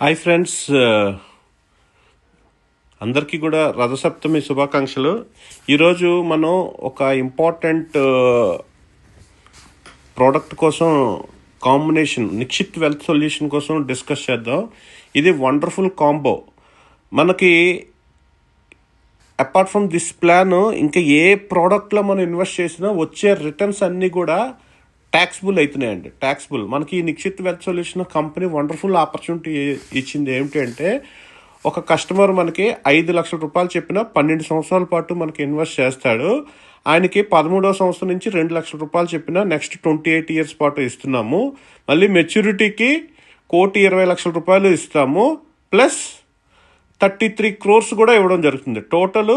Hi friends, అందరికీ కూడా రథసప్తమి శుభాకాంక్షలు. ఈరోజు మనం ఒక ఇంపార్టెంట్ ప్రోడక్ట్ కోసం కాంబినేషన్ నిక్షిత్ వెల్త్ సొల్యూషన్ కోసం డిస్కస్ చేద్దాం. ఇది వండర్ఫుల్ కాంబో. మనకి అపార్ట్ ఫ్రమ్ దిస్ ప్లాన్ ఇంకా ఏ ప్రోడక్ట్లో మనం ఇన్వెస్ట్ చేసినా వచ్చే రిటర్న్స్ అన్నీ కూడా ట్యాక్స్బుల్ అవుతున్నాయండి. ట్యాక్స్బుల్ మనకి ఈ Nikshith wealth solution company wonderful opportunity ఇచ్చింది. ఏమిటి అంటే, ఒక కస్టమర్ మనకి 5 లక్షల రూపాయలు చెప్పిన 12 సంవత్సరాల పాటు మనకి ఇన్వెస్ట్ చేస్తాడు. ఆయనకి 13వ సంవత్సరం నుంచి 2 లక్షల రూపాయలు చెప్పిన నెక్స్ట్ 28 ఇయర్స్ పాటు ఇస్తున్నాము. మళ్ళీ మెచ్యూరిటీకి 1,20,00,000 రూపాయలు ఇస్తాము. ప్లస్ 33 crores కూడా ఇవ్వడం జరుగుతుంది. టోటల్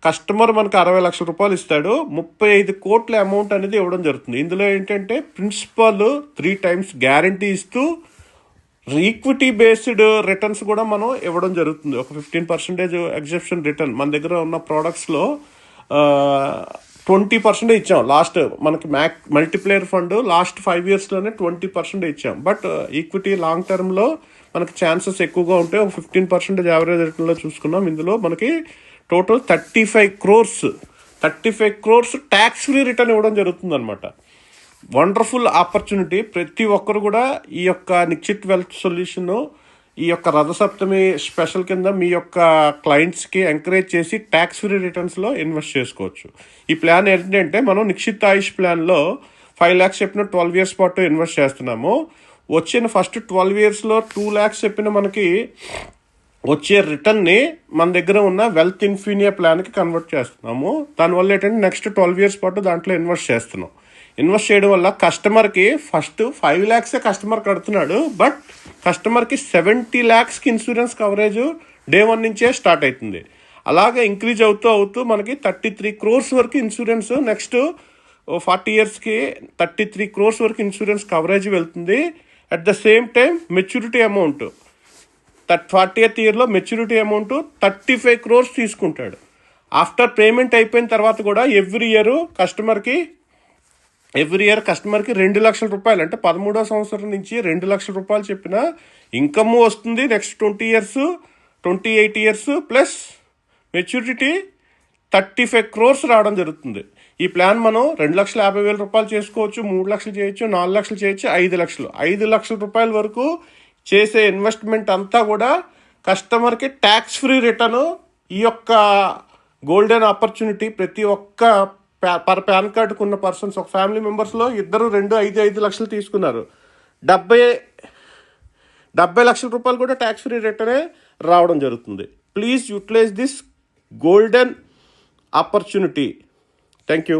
కస్టమర్ మనకు 60 లక్షల రూపాయలు ఇస్తాడు. 35 కోట్ల అమౌంట్ అనేది ఇవ్వడం జరుగుతుంది. ఇందులో ఏంటంటే ప్రిన్సిపల్ 3 times గ్యారంటీ ఇస్తూ ఈక్విటీ బేస్డ్ రిటర్న్స్ కూడా మనం ఇవ్వడం జరుగుతుంది. ఒక 15% ఎగ్జెప్షన్ రిటర్న్ మన దగ్గర ఉన్న ప్రోడక్ట్స్లో 20% ఇచ్చాం. లాస్ట్ మనకి మల్టీప్లేయర్ ఫండ్ లాస్ట్ 5 yearsలోనే 20% ఇచ్చాం. బట్ ఈక్విటీ లాంగ్ టర్మ్లో మనకి ఛాన్సెస్ ఎక్కువగా ఉంటాయి. ఒక 15% యావరేజ్ రిటర్న్లో చూసుకున్నాం. ఇందులో మనకి total 35 crores tax free return ఇవ్వడం జరుగుతుంది అనమాట. Wonderful opportunity. ప్రతి ఒక్కరు కూడా ఈ యొక్క నిక్షిత్ వెల్త్ సొల్యూషన్ ఈ యొక్క రథసప్తమి స్పెషల్ కింద మీ యొక్క క్లయింట్స్కి ఎంకరేజ్ చేసి ట్యాక్స్ ఫ్రీ రిటర్న్స్లో ఇన్వెస్ట్ చేసుకోవచ్చు. ఈ ప్లాన్ ఏంటంటే, మనం నిక్షిత్ ఆయుష్ ప్లాన్లో 5 lakhs చెప్పిన 12 years పాటు ఇన్వెస్ట్ చేస్తున్నాము. వచ్చిన ఫస్ట్ 12 yearsలో 2 lakhs చెప్పిన మనకి వచ్చే రిటర్న్ని మన దగ్గర ఉన్న వెల్త్ ఇన్ఫీనియా ప్లాన్కి కన్వర్ట్ చేస్తున్నాము. దానివల్ల ఏంటంటే నెక్స్ట్ 12 years పాటు దాంట్లో ఇన్వెస్ట్ చేస్తున్నాం. ఇన్వెస్ట్ చేయడం వల్ల కస్టమర్కి ఫస్ట్ 5 lakhs కస్టమర్ కడుతున్నాడు. బట్ కస్టమర్కి 70 lakhs ఇన్సూరెన్స్ కవరేజ్ డే 1 నుంచే స్టార్ట్ అవుతుంది. అలాగే ఇంక్రీజ్ అవుతూ మనకి 33 crores వరకు ఇన్సూరెన్స్ నెక్స్ట్ 40 yearsకి 33 crores వరకు ఇన్సూరెన్స్ కవరేజ్ వెళ్తుంది. At the same time maturity amount 40th yearలో మెచ్యూరిటీ అమౌంట్ 35 crores తీసుకుంటాడు. ఆఫ్టర్ పేమెంట్ అయిపోయిన తర్వాత కూడా ఎవ్రీ ఇయర్ కస్టమర్కి 2 లక్షల రూపాయలు, అంటే 13వ సంవత్సరం నుంచి 2 లక్షల రూపాయలు చెప్పిన ఇన్కమ్ వస్తుంది. Next 20 years 28 years plus maturity 35 crores రావడం జరుగుతుంది. ఈ ప్లాన్ మనం 2,50,000 రూపాయలు చేసుకోవచ్చు, 3 లక్షలు చేయొచ్చు, 4 లక్షలు చేయొచ్చు, 5 లక్షల రూపాయల వరకు చేసే ఇన్వెస్ట్మెంట్ అంతా కూడా కస్టమర్కి ట్యాక్స్ ఫ్రీ రిటర్న్. ఈ యొక్క గోల్డెన్ ఆపర్చునిటీ ప్రతి ఒక్క పర్ పాన్ కార్డుకు ఉన్న పర్సన్స్, ఒక ఫ్యామిలీ మెంబర్స్లో 5 లక్షలు తీసుకున్నారు. 70 లక్షల రూపాయలు కూడా ట్యాక్స్ ఫ్రీ రిటర్నే రావడం జరుగుతుంది. Please utilize this golden opportunity. Thank you.